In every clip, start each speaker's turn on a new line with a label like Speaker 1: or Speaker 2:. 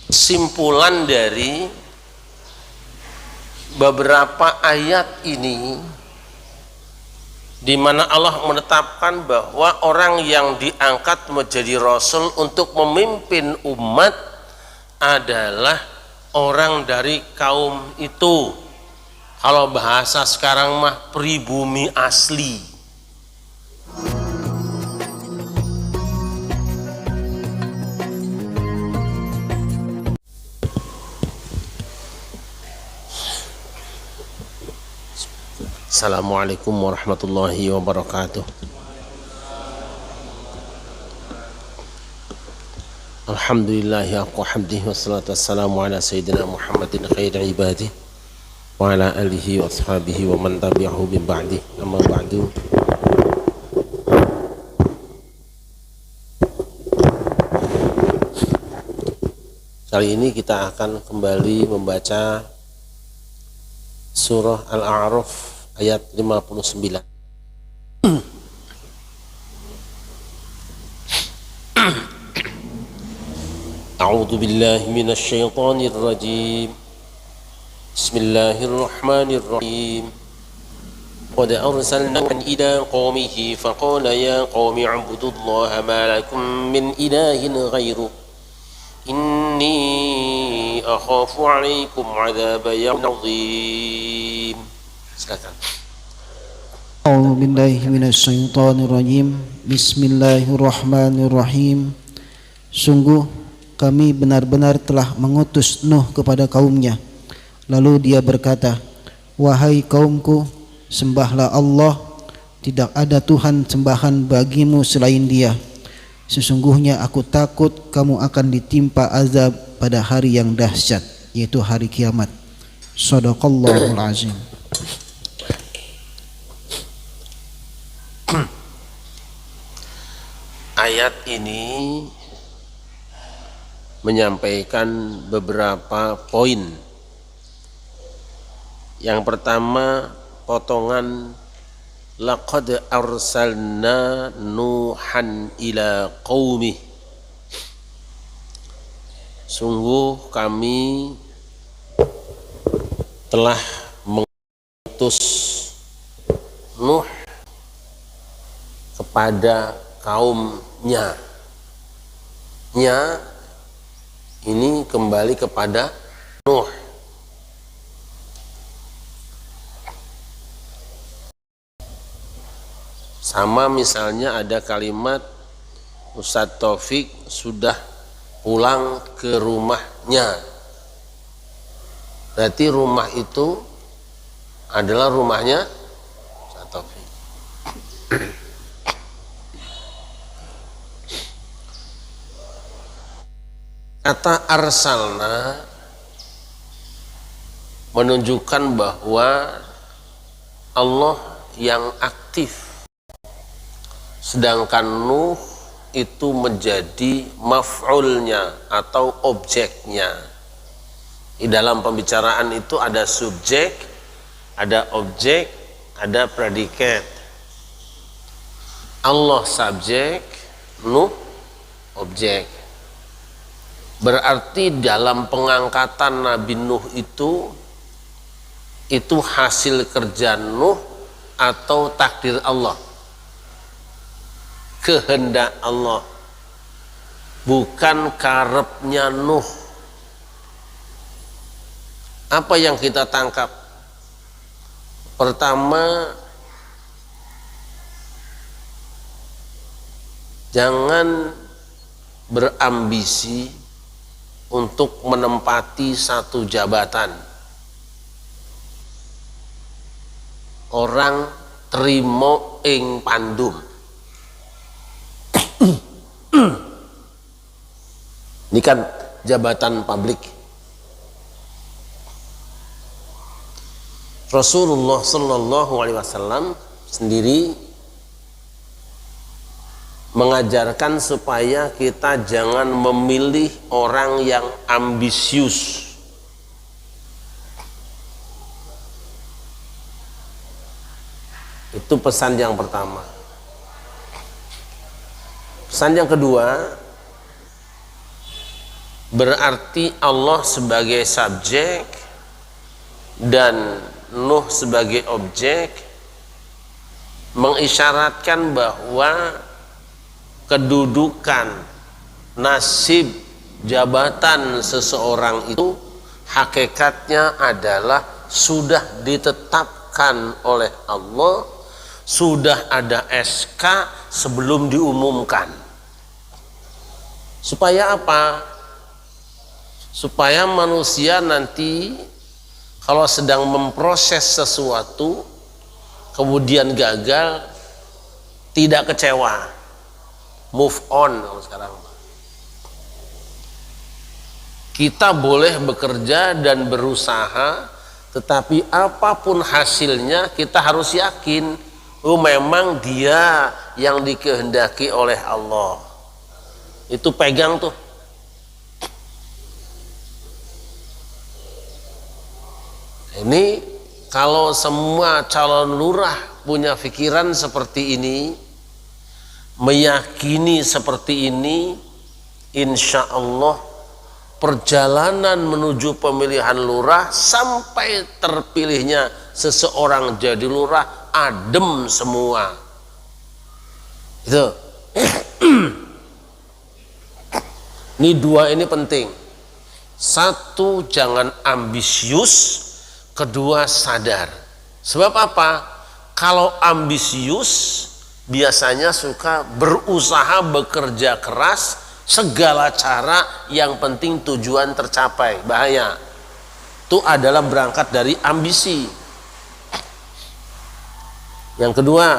Speaker 1: Simpulan dari beberapa ayat ini, di mana Allah menetapkan bahwa orang yang diangkat menjadi rasul untuk memimpin umat adalah orang dari kaum itu. Kalau bahasa sekarang mah pribumi asli. Assalamualaikum warahmatullahi wabarakatuh. Alhamdulillahi haqqa hamdihi wassalatu wassalamu ala sayyidina Muhammadin khairi ibadih wa ala alihi wa ashabihi wa man tabi'ahu min ba'dih. Amma ba'du. Kali ini kita akan kembali membaca surah Al-A'raf ayat 59. A'udzu billahi minasy syaithanir rajim. Bismillahirrahmanirrahim. Qad arsalna ila qaumihi faqala ya qaumi ibudullaha ma lakum min ilahin ghairuh inni akhafu 'alaikum 'adzaba yawmin 'adzim. Silakan.
Speaker 2: A'udzu billahi minasyaitonir rajim. Bismillahirrahmanirrahim. Sungguh kami benar-benar telah mengutus Nuh kepada kaumnya. Lalu dia berkata, wahai kaumku, sembahlah Allah, tidak ada Tuhan sembahan bagimu selain Dia. Sesungguhnya aku takut kamu akan ditimpa azab pada hari yang dahsyat, yaitu hari kiamat. Shadaqallahul azim.
Speaker 1: Ayat ini menyampaikan beberapa poin. Yang pertama, potongan laqad arsalna nuhan ila qaumih. Sungguh kami telah mengutus Nuh kepada kaumnya. Nya ini kembali kepada Nuh. Sama misalnya ada kalimat Ustadz Taufik sudah pulang ke rumahnya. Berarti rumah itu adalah rumahnya Ustadz Taufik. Kata arsalna menunjukkan bahwa Allah yang aktif, sedangkan Nuh itu menjadi maf'ulnya atau objeknya. Di dalam pembicaraan itu ada subjek, ada objek, ada predikat. Allah subjek, Nuh objek. Berarti dalam pengangkatan Nabi Nuh itu hasil kerja Nuh atau takdir Allah, kehendak Allah, bukan karepnya Nuh. Apa yang kita tangkap? Pertama, jangan berambisi untuk menempati satu jabatan. Orang trimo ing pandum. Ini kan jabatan publik. Rasulullah Sallallahu Alaihi Wasallam sendiri mengajarkan supaya kita jangan memilih orang yang ambisius. Itu pesan yang pertama. Pesan yang kedua, berarti Allah sebagai subjek dan Nuh sebagai objek, mengisyaratkan bahwa kedudukan, nasib, jabatan seseorang itu hakikatnya adalah sudah ditetapkan oleh Allah, sudah ada SK sebelum diumumkan. Supaya apa? Supaya manusia nanti kalau sedang memproses sesuatu kemudian gagal, tidak kecewa, move on. Sekarang kita boleh bekerja dan berusaha, tetapi apapun hasilnya kita harus yakin, oh memang dia yang dikehendaki oleh Allah. Itu pegang tuh. Ini kalau semua calon lurah punya pikiran seperti ini, meyakini seperti ini, insya Allah perjalanan menuju pemilihan lurah sampai terpilihnya seseorang jadi lurah adem semua. Itu. Ini dua ini penting. Satu, jangan ambisius. Kedua, sadar. Sebab apa? Kalau ambisius biasanya suka berusaha bekerja keras segala cara, yang penting tujuan tercapai. Bahaya. Itu adalah berangkat dari ambisi. Yang kedua,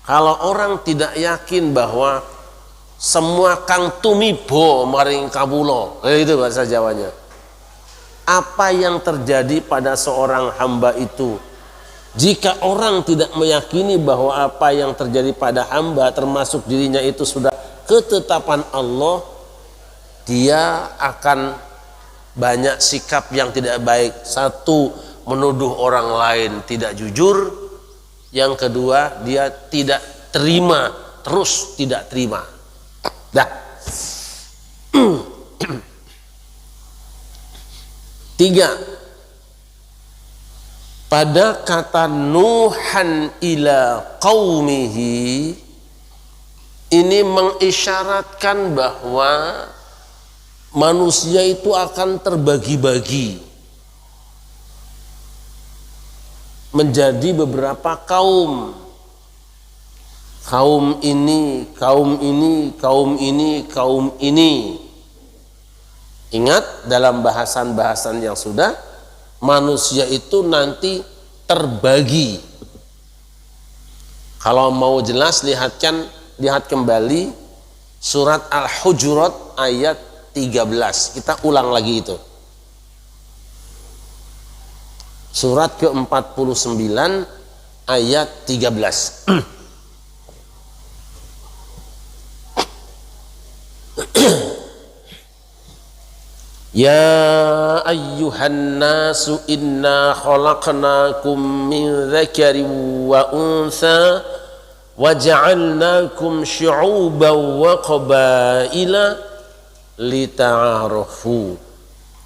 Speaker 1: kalau orang tidak yakin bahwa semua kang tumibo maring kabulo, itu bahasa Jawanya. Apa yang terjadi pada seorang hamba itu, jika orang tidak meyakini bahwa apa yang terjadi pada hamba termasuk dirinya itu sudah ketetapan Allah, dia akan banyak sikap yang tidak baik. Satu, menuduh orang lain tidak jujur. Yang kedua, dia tidak terima, terus tidak terima. Dah. Tiga, pada kata Nuhan ila qaumihi ini mengisyaratkan bahwa manusia itu akan terbagi-bagi menjadi beberapa kaum. Kaum ini, kaum ini, kaum ini, kaum ini. Ingat, dalam bahasan-bahasan yang sudah, manusia itu nanti terbagi. Kalau mau jelas lihat kembali surat Al-Hujurat ayat 13. Kita ulang lagi itu. Surat ke-49 ayat 13. Ya ayyuhan nasu inna khalaqnakum min dzakarin wa untha wa ja'alnakum syu'uban wa qabaila lita'arafu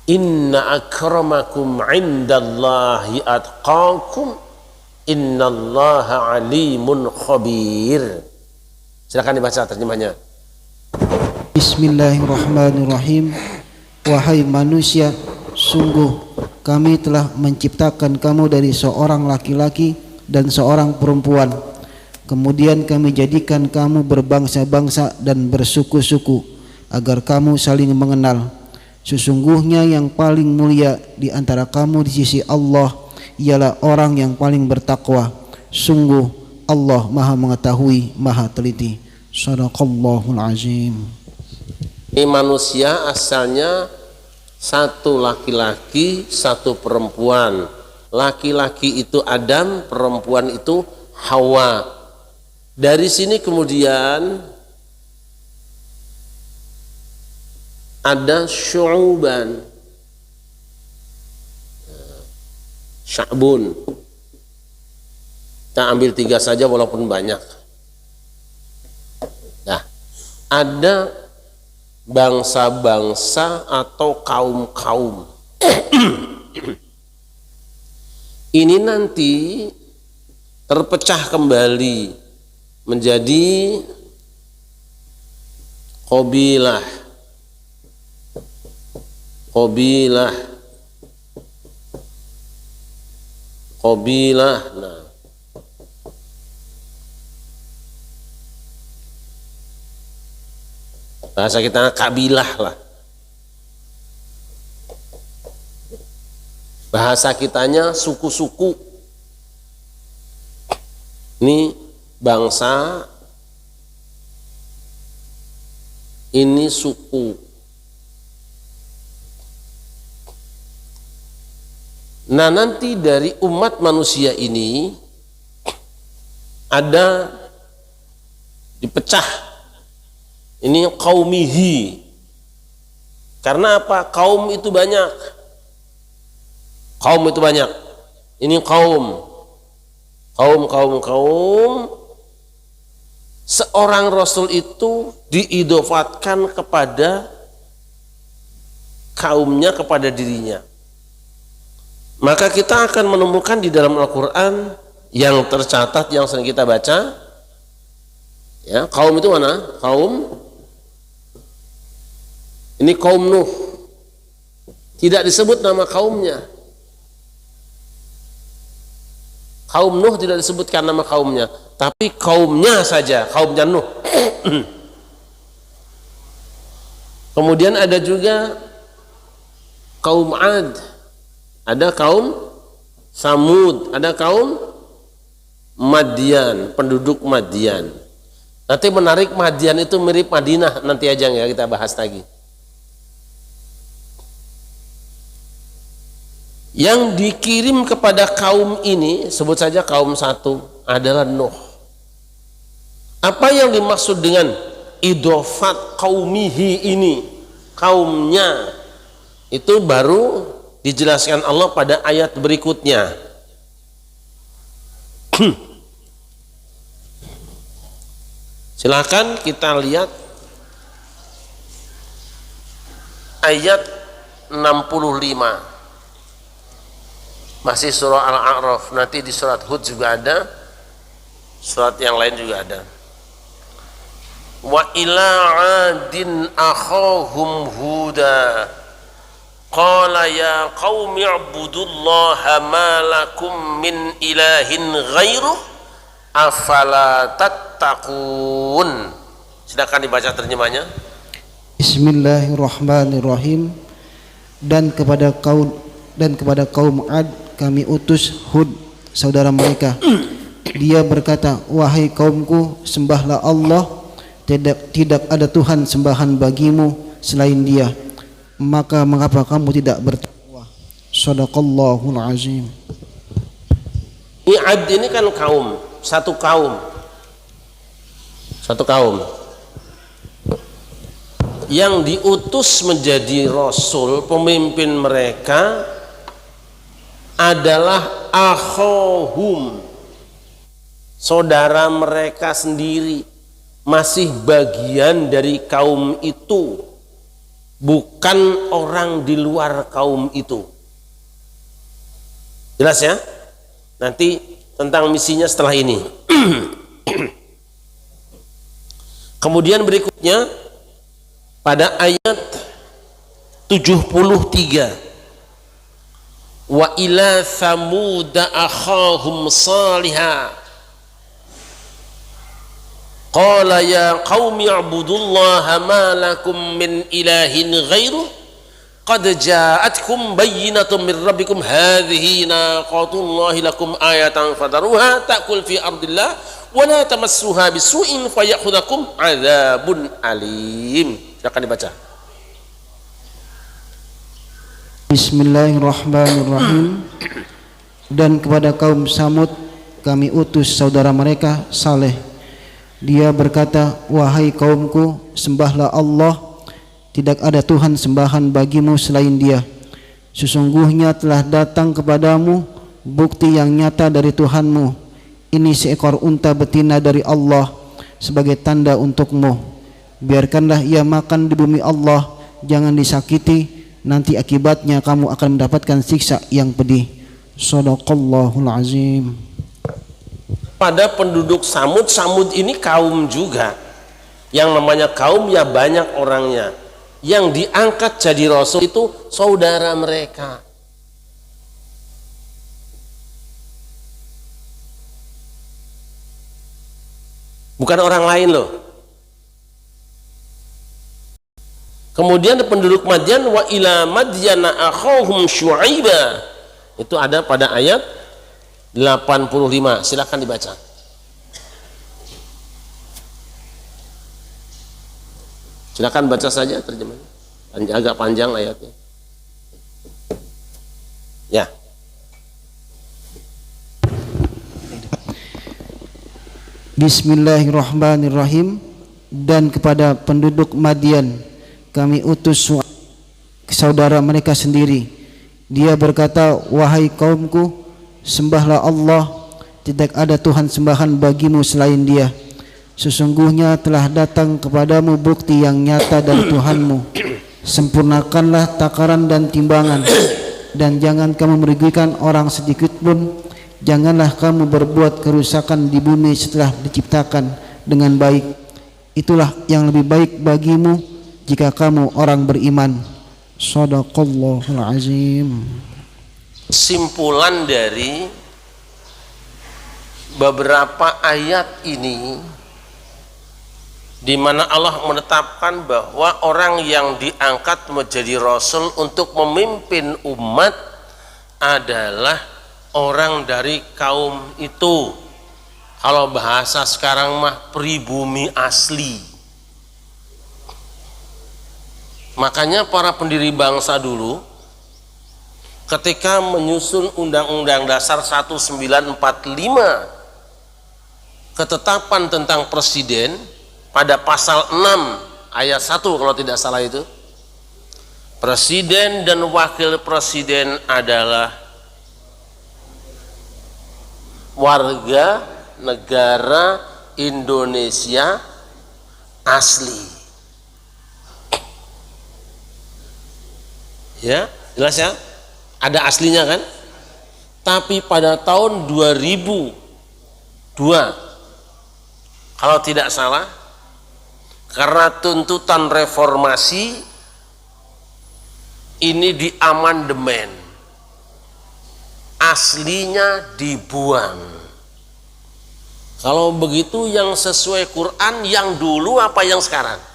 Speaker 1: inna akramakum 'indallahi atqakum innallaha alimun khabir. Silakan dibaca terjemahnya.
Speaker 2: Bismillahirrahmanirrahim. Wahai manusia, sungguh kami telah menciptakan kamu dari seorang laki-laki dan seorang perempuan. Kemudian kami jadikan kamu berbangsa-bangsa dan bersuku-suku agar kamu saling mengenal. Sesungguhnya yang paling mulia di antara kamu di sisi Allah ialah orang yang paling bertakwa. Sungguh Allah Maha mengetahui, Maha teliti. Shadaqallahul azim.
Speaker 1: Ini manusia asalnya satu laki-laki, satu perempuan. Laki-laki itu Adam, perempuan itu Hawa. Dari sini kemudian ada syu'uban, sya'bun. Kita ambil 3 saja walaupun banyak. Nah, ada bangsa-bangsa atau kaum-kaum. Ini nanti terpecah kembali menjadi qabilah, nah, bahasa kita kabilah lah, bahasa kitanya suku-suku. Ini bangsa, ini suku. Nah, nanti dari umat manusia ini ada dipecah. Ini qaumihi. Karena apa? Kaum itu banyak. Kaum itu banyak. Ini kaum. Seorang rasul itu diidofatkan kepada kaumnya, kepada dirinya. Maka kita akan menemukan di dalam Al-Quran yang tercatat, yang sering kita baca, ya, kaum itu mana? Ini kaum Nuh, tidak disebut nama kaumnya. Kaum Nuh tidak disebutkan nama kaumnya, tapi kaumnya saja, kaumnya Nuh. Kemudian ada juga kaum Ad, ada kaum Samud, ada kaum Madian, penduduk Madian. Nanti menarik, Madian itu mirip Madinah, nanti aja ya kita bahas lagi. Yang dikirim kepada kaum ini, sebut saja kaum satu, adalah Nuh. Apa yang dimaksud dengan idofat qaumihi ini, kaumnya, itu baru dijelaskan Allah pada ayat berikutnya. Silakan kita lihat ayat 65. Masih surah Al-A'raf, nanti di surat Hud juga ada, surat yang lain juga ada. Wa ila 'adin akhahum huda qala ya qaumi ibudullaha ma lakum min ilahin ghairuh afala tattaqun. Silakan dibaca terjemahnya.
Speaker 2: Bismillahirrahmanirrahim. Dan kepada kaum Ad kami utus Hud, saudara mereka. Dia berkata, wahai kaumku, sembahlah Allah, tidak ada Tuhan sembahan bagimu selain Dia. Maka mengapa kamu tidak bertakwa? Shadaqallahul azim.
Speaker 1: Ad ini kan kaum, satu kaum yang diutus menjadi rasul, pemimpin mereka adalah akhahum, saudara mereka sendiri, masih bagian dari kaum itu, bukan orang di luar kaum itu. Jelas ya? Nanti tentang misinya setelah ini. Kemudian berikutnya pada ayat 73, wa ila thamud akhahum salihah qala ya qaumi ibudullaha ma lakum min ilahin ghairuh qad ja'atkum bayyinatun min rabbikum hadhihi naqatullahi lakum ayatan fadaruha ta'kul fi ardillah wa la tamassuha bisu'in fayakhudhukum adzabun alim. Silakan dibaca.
Speaker 2: Bismillahirrahmanirrahim. Dan kepada kaum Samud kami utus saudara mereka Saleh. Dia berkata, wahai kaumku, sembahlah Allah, tidak ada Tuhan sembahan bagimu selain Dia. Sesungguhnya telah datang kepadamu bukti yang nyata dari Tuhanmu. Ini seekor unta betina dari Allah sebagai tanda untukmu. biarkanlah ia makan di bumi Allah, jangan disakiti, nanti akibatnya kamu akan mendapatkan siksa yang pedih. Shadaqallahul azim.
Speaker 1: Pada penduduk Samud, Samud ini kaum juga. Yang namanya kaum ya banyak orangnya. Yang diangkat jadi rasul itu saudara mereka. Bukan orang lain loh. Kemudian penduduk Madyan, wa ila madyana akhahum syu'aiba. Itu ada pada ayat 85. Silakan dibaca. Silakan baca saja terjemahnya. Agak panjang ayatnya. Ya.
Speaker 2: Bismillahirrahmanirrahim. Dan kepada penduduk Madian kami utus saudara mereka sendiri. Dia berkata, wahai kaumku, sembahlah Allah, tidak ada Tuhan sembahan bagimu selain Dia. Sesungguhnya telah datang kepadamu bukti yang nyata dari Tuhanmu. Sempurnakanlah takaran dan timbangan, dan jangan kamu merugikan orang sedikit pun. Janganlah kamu berbuat kerusakan di bumi setelah diciptakan dengan baik. Itulah yang lebih baik bagimu jika kamu orang beriman. Shadaqallahul azim.
Speaker 1: Simpulan dari beberapa ayat ini, di mana Allah menetapkan bahwa orang yang diangkat menjadi rasul untuk memimpin umat adalah orang dari kaum itu. Kalau bahasa sekarang mah pribumi asli. Makanya para pendiri bangsa dulu ketika menyusun Undang-Undang Dasar 1945, ketetapan tentang presiden pada pasal 6 ayat 1 kalau tidak salah itu, presiden dan wakil presiden adalah warga negara Indonesia asli. Ya, jelas ya? Ada aslinya kan? Tapi pada tahun 2002 kalau tidak salah, karena tuntutan reformasi ini diamandemen, aslinya dibuang. Kalau begitu yang sesuai Quran yang dulu apa yang sekarang?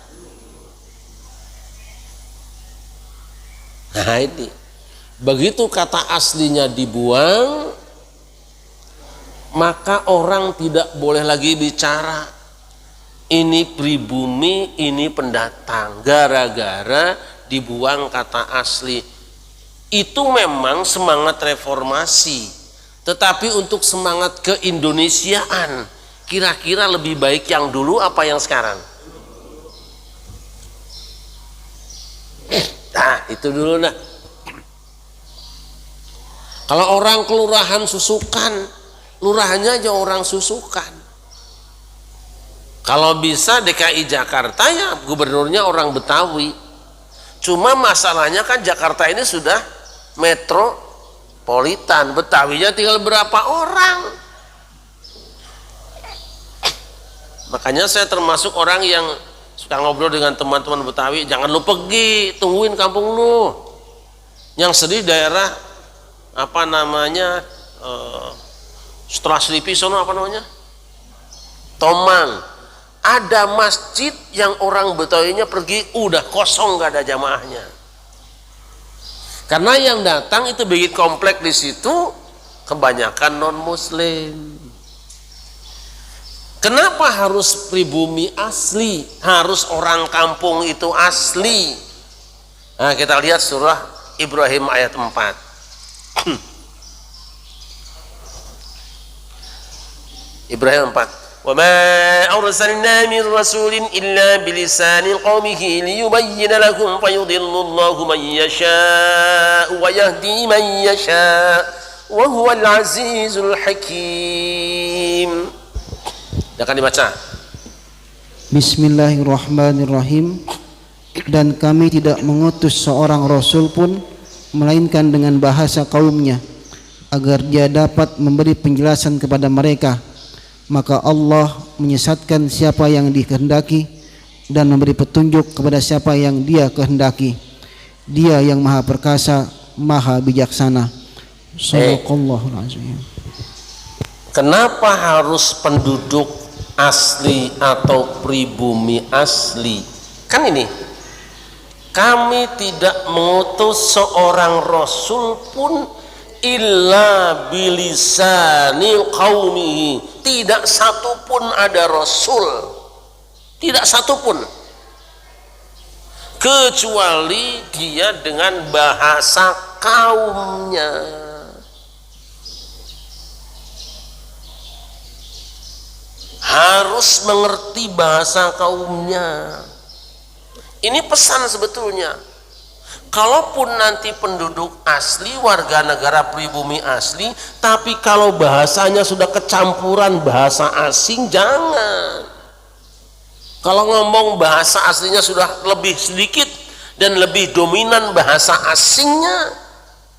Speaker 1: Nah ini, begitu kata aslinya dibuang, maka orang tidak boleh lagi bicara ini pribumi, ini pendatang, gara-gara dibuang kata asli. Itu memang semangat reformasi, tetapi untuk semangat keindonesiaan, kira-kira lebih baik yang dulu apa yang sekarang? Nah itu dulu nah. Kalau orang kelurahan Susukan, lurahnya aja orang Susukan. Kalau bisa DKI Jakarta ya gubernurnya orang Betawi. Cuma masalahnya kan Jakarta ini sudah metropolitan, Betawinya tinggal berapa orang. Makanya saya termasuk orang yang suka ngobrol dengan teman-teman Betawi, jangan lu pergi, tungguin kampung lu. Yang sedih daerah apa namanya, setelah Selipi sono apa namanya, Tomang, ada masjid yang orang Betawinya pergi udah kosong, gak ada jamaahnya, karena yang datang itu bikin komplek di situ kebanyakan non muslim. Kenapa harus pribumi asli, harus orang kampung itu asli? Nah, kita lihat surah Ibrahim ayat 4. Ibrahim 4. Wa ma arsalna min rasulin illa bilisani qaumihi liyubayyana lahum fayudhillullahu man yasha'u wa yahdi man yasha' wa huwal azizul hakim. Akan dibaca.
Speaker 2: Bismillahirrahmanirrahim. Dan kami tidak mengutus seorang rasul pun melainkan dengan bahasa kaumnya, agar dia dapat memberi penjelasan kepada mereka. Maka Allah menyesatkan siapa yang dikehendaki dan memberi petunjuk kepada siapa yang dia kehendaki. Dia yang maha perkasa, maha bijaksana. Shallallahul azim.
Speaker 1: Kenapa harus penduduk asli atau pribumi asli? Kan ini, kami tidak mengutus seorang rasul pun illa bilisani qaumihi. Tidak satupun ada rasul, tidak satupun, kecuali dia dengan bahasa kaumnya. Harus mengerti bahasa kaumnya. Ini pesan sebetulnya. Kalaupun nanti penduduk asli, warga negara pribumi asli, tapi kalau bahasanya sudah kecampuran bahasa asing, jangan. Kalau ngomong bahasa aslinya sudah lebih sedikit dan lebih dominan bahasa asingnya,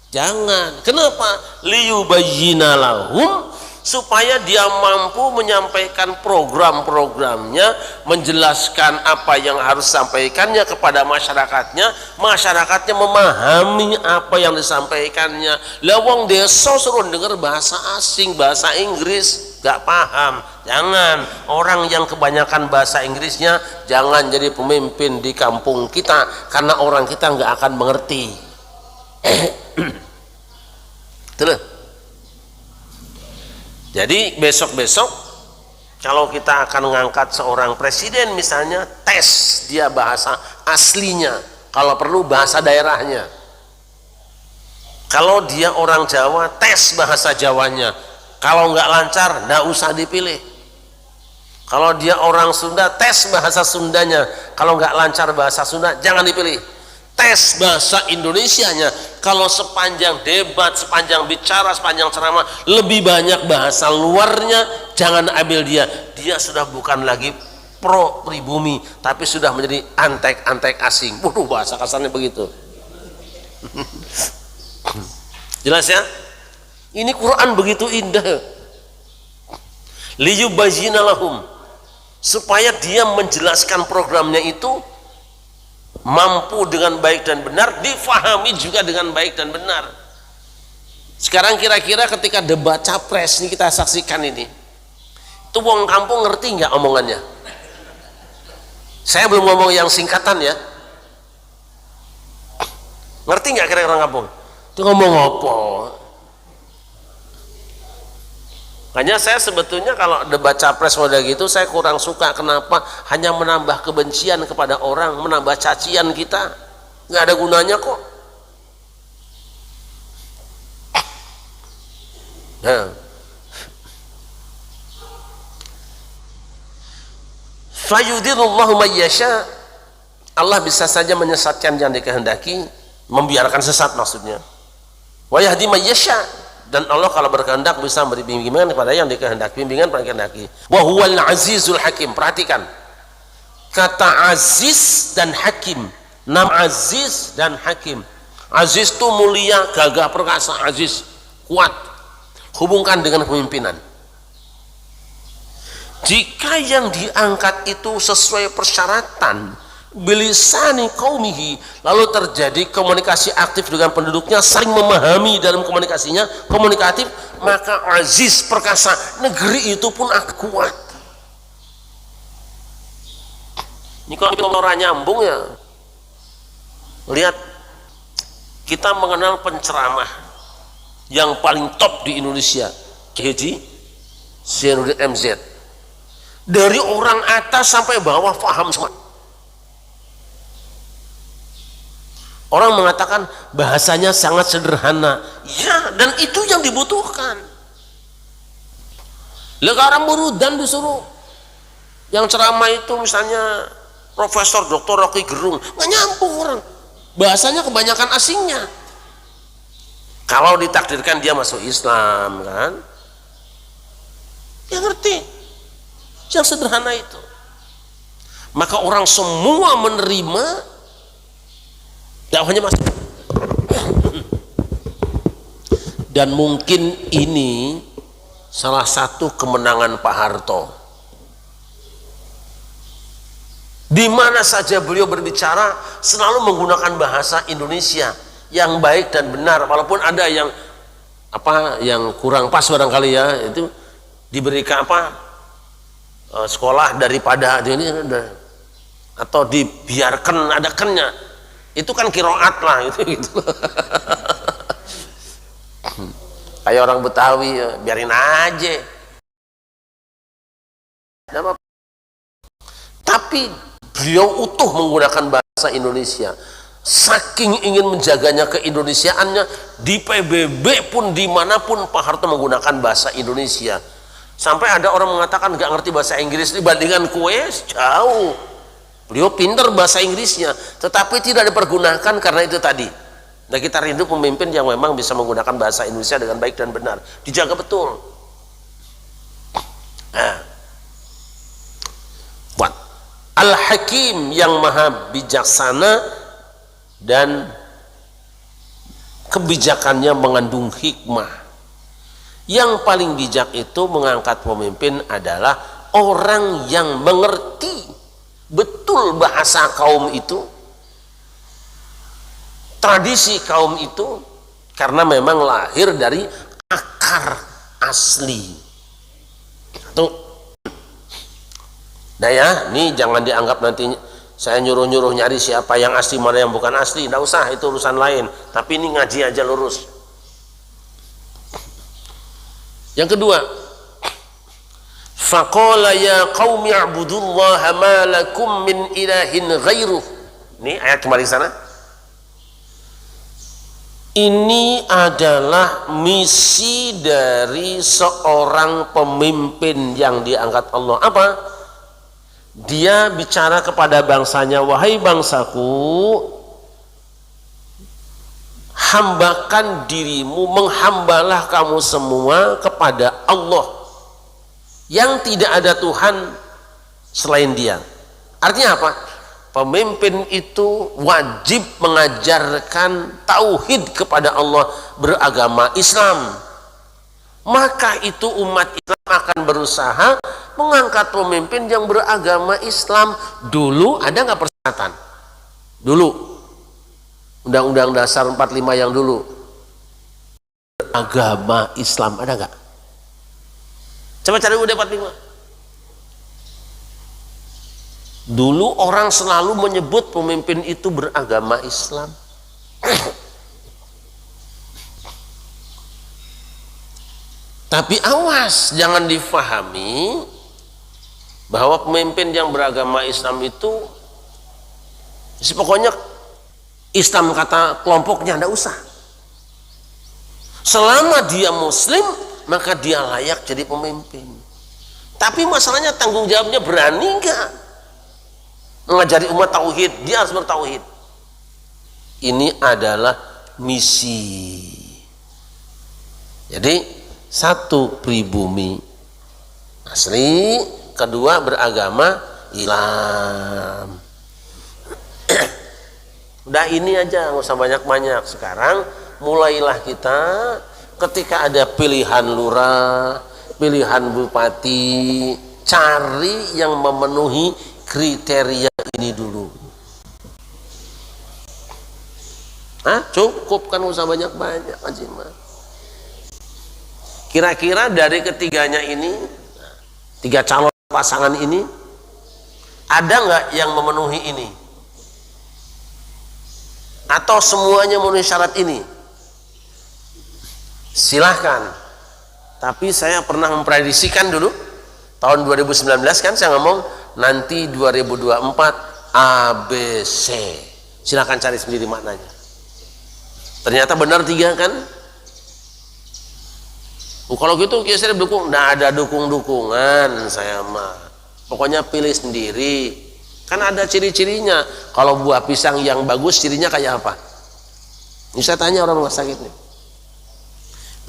Speaker 1: jangan. Kenapa? Liyubayyina lahum, supaya dia mampu menyampaikan program-programnya, menjelaskan apa yang harus disampaikannya kepada masyarakatnya, masyarakatnya memahami apa yang disampaikannya. Lawang desa suruh dengar bahasa asing, bahasa Inggris, gak paham. Jangan. Orang yang kebanyakan bahasa Inggrisnya jangan jadi pemimpin di kampung kita, karena orang kita gak akan mengerti. Betul. Jadi besok-besok kalau kita akan mengangkat seorang presiden misalnya, tes dia bahasa aslinya, kalau perlu bahasa daerahnya. Kalau dia orang Jawa, tes bahasa Jawanya. Kalau nggak lancar, nggak usah dipilih. Kalau dia orang Sunda, tes bahasa Sundanya. Kalau nggak lancar bahasa Sunda, jangan dipilih. Tes bahasa Indonesianya. Kalau sepanjang debat, sepanjang bicara, sepanjang ceramah lebih banyak bahasa luarnya, jangan ambil dia. Dia sudah bukan lagi pro pribumi, tapi sudah menjadi antek-antek asing. Waduh, bahasa kasarnya begitu. Jelas ya? Ini Quran begitu indah. Liyubayyina lahum, supaya dia menjelaskan programnya itu mampu dengan baik dan benar, difahami juga dengan baik dan benar. Sekarang kira-kira ketika debat capres ini kita saksikan ini, itu wong kampung ngerti nggak omongannya? Saya belum ngomong yang singkatan ya. Ngerti nggak kira-kira orang kampung? Itu ngomong apa? Makanya saya sebetulnya kalau debat capres model gitu saya kurang suka. Kenapa? Hanya menambah kebencian kepada orang, menambah cacian kita, nggak ada gunanya kok. Nah, fayudhillullahu may yasha, Allah bisa saja menyesatkan yang dikehendaki, membiarkan sesat maksudnya. Wa yahdi may yasha, dan Allah kalau berkehendak bisa memberi bimbingan kepada yang dikehendaki, bimbingan pada kehendaki. Wa huwal azizul hakim. Perhatikan kata aziz dan hakim. Nama aziz dan hakim. Aziz itu mulia, gagah perkasa, aziz kuat. Hubungkan dengan pemimpinan. Jika yang diangkat itu sesuai persyaratan, bilisani qaumihi, lalu terjadi komunikasi aktif dengan penduduknya, saling memahami dalam komunikasinya, komunikatif, maka aziz perkasa, negeri itu pun kuat. Ini kalau kita orang nyambung ya, lihat, kita mengenal penceramah yang paling top di Indonesia, Haji Zainuddin MZ. Dari orang atas sampai bawah paham semua. Orang mengatakan bahasanya sangat sederhana, ya, dan itu yang dibutuhkan. Sekarang murudan disuruh yang ceramah itu misalnya Profesor Dr. Rocky Gerung, nggak nyambung orang, bahasanya kebanyakan asingnya. Kalau ditakdirkan dia masuk Islam kan, dia ngerti yang sederhana itu. maka orang semua menerima dakwahnya Mas. Dan mungkin ini salah satu kemenangan Pak Harto. Di mana saja beliau berbicara selalu menggunakan bahasa Indonesia yang baik dan benar, walaupun ada yang yang kurang pas barangkali ya, itu diberikan sekolah daripada ini atau dibiarkan ada kennya, itu kan kiroat lah gitu. Kayak orang Betawi, biarin aja. Tapi beliau utuh menggunakan bahasa Indonesia. Saking ingin menjaganya keindonesiaannya, di PBB pun dimanapun Pak Harto menggunakan bahasa Indonesia. Sampai ada orang mengatakan nggak ngerti bahasa Inggris dibandingkan kue, jauh. Beliau pintar bahasa Inggrisnya, tetapi tidak dipergunakan karena itu tadi. Nah, kita rindu pemimpin yang memang bisa menggunakan bahasa Indonesia dengan baik dan benar, dijaga betul. Nah, buat Al-Hakim yang maha bijaksana dan kebijakannya mengandung hikmah. Yang paling bijak itu mengangkat pemimpin adalah orang yang mengerti betul bahasa kaum itu, tradisi kaum itu, karena memang lahir dari akar asli. Tuh. Nah ya, ini jangan dianggap nanti saya nyuruh-nyuruh nyari siapa yang asli mana yang bukan asli, tidak usah, itu urusan lain. Tapi ini ngaji aja lurus. Yang kedua, faqala ya qaumi i'budullaha ma lakum min ilahin ghairuh. Ini ayat kemarin sana. Ini adalah misi dari seorang pemimpin yang diangkat Allah. Apa? Dia bicara kepada bangsanya, wahai bangsaku, hambakan dirimu, menghambalah kamu semua kepada Allah yang tidak ada Tuhan selain Dia. Artinya apa? Pemimpin itu wajib mengajarkan tauhid kepada Allah, beragama Islam. Maka itu umat Islam akan berusaha mengangkat pemimpin yang beragama Islam. Dulu ada nggak persyaratan? Dulu Undang-Undang Dasar 45 yang dulu, beragama Islam ada nggak? Coba cari UUD 45. Dulu orang selalu menyebut pemimpin itu beragama Islam. Tapi awas, jangan difahami bahwa pemimpin yang beragama Islam itu pokoknya Islam kata kelompoknya, tidak usah. Selama dia muslim, maka dia layak jadi pemimpin. Tapi masalahnya tanggung jawabnya, berani nggak mengajari umat tauhid? Dia harus bertauhid. Ini adalah misi. Jadi satu, pribumi asli, kedua beragama Islam. Udah ini aja, nggak usah banyak-banyak. Sekarang mulailah kita, ketika ada pilihan lurah, pilihan bupati, cari yang memenuhi kriteria ini dulu. Cukup kan, usah banyak-banyak aja mah. Kira-kira dari ketiganya ini, tiga calon pasangan ini, ada nggak yang memenuhi ini? Atau semuanya memenuhi syarat ini? Silahkan. Tapi saya pernah memprediksikan dulu tahun 2019 kan, saya ngomong nanti 2024 ABC. Silahkan cari sendiri maknanya. Ternyata benar 3 kan? Kalau gitu saya dukung. Nggak ada dukung-dukungan saya mah. Pokoknya pilih sendiri. Kan ada ciri-cirinya. Kalau buah pisang yang bagus, cirinya kayak apa? Ini saya tanya orang rumah sakit nih.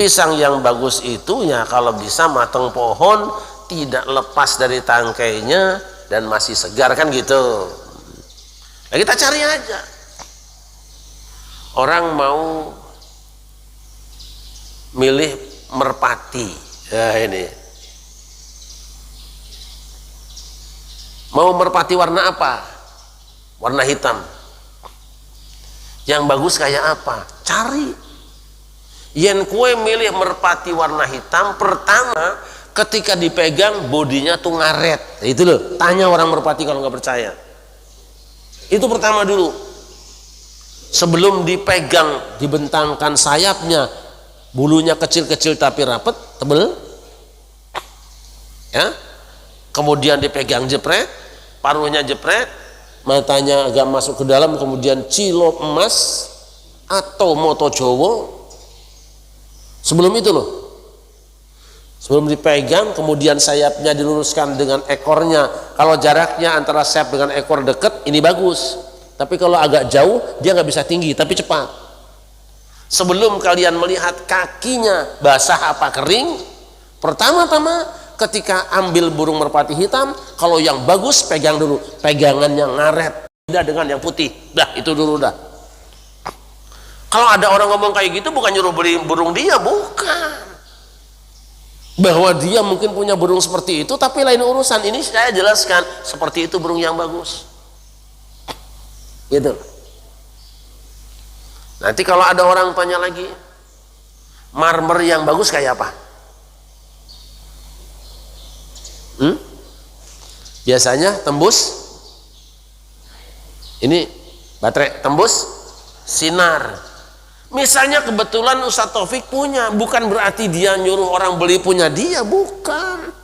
Speaker 1: Pisang yang bagus itu ya kalau bisa matang pohon, tidak lepas dari tangkainya, dan masih segar, kan gitu. Nah, kita cari aja. Orang mau milih merpati, ya ini. Mau merpati warna apa? Warna hitam. Yang bagus kayak apa? Cari. Yen kue milih merpati warna hitam, pertama ketika dipegang bodinya tuh ngaret. Itu loh, tanya orang merpati kalau nggak percaya. Itu pertama dulu. Sebelum dipegang, dibentangkan sayapnya, bulunya kecil-kecil tapi rapet, tebel. Ya. Kemudian dipegang jepret, paruhnya jepret, matanya agak masuk ke dalam, kemudian cilok emas atau moto Jowo. Sebelum itu loh, sebelum dipegang, kemudian sayapnya diluruskan dengan ekornya. Kalau jaraknya antara sayap dengan ekor dekat, ini bagus. Tapi kalau agak jauh, dia nggak bisa tinggi, tapi cepat. Sebelum kalian melihat kakinya basah apa kering, pertama-tama ketika ambil burung merpati hitam, kalau yang bagus pegang dulu, pegangannya ngaret, beda dengan yang putih. Dah, itu dulu dah. Kalau ada orang ngomong kayak gitu, bukan nyuruh beli burung dia, bukan. Bahwa dia mungkin punya burung seperti itu, tapi lain urusan. Ini saya jelaskan, seperti itu burung yang bagus. Gitu. Nanti kalau ada orang tanya lagi, marmer yang bagus kayak apa? Biasanya tembus, ini baterai tembus sinar. Misalnya kebetulan Ustadz Taufik punya, bukan berarti dia nyuruh orang beli punya dia, bukan.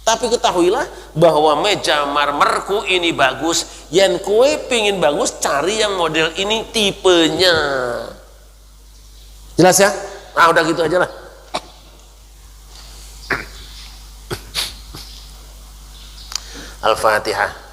Speaker 1: Tapi ketahuilah bahwa meja marmerku ini bagus, yang kue pingin bagus, cari yang model ini tipenya. Jelas ya? Nah, udah gitu aja lah. Al-Fatihah.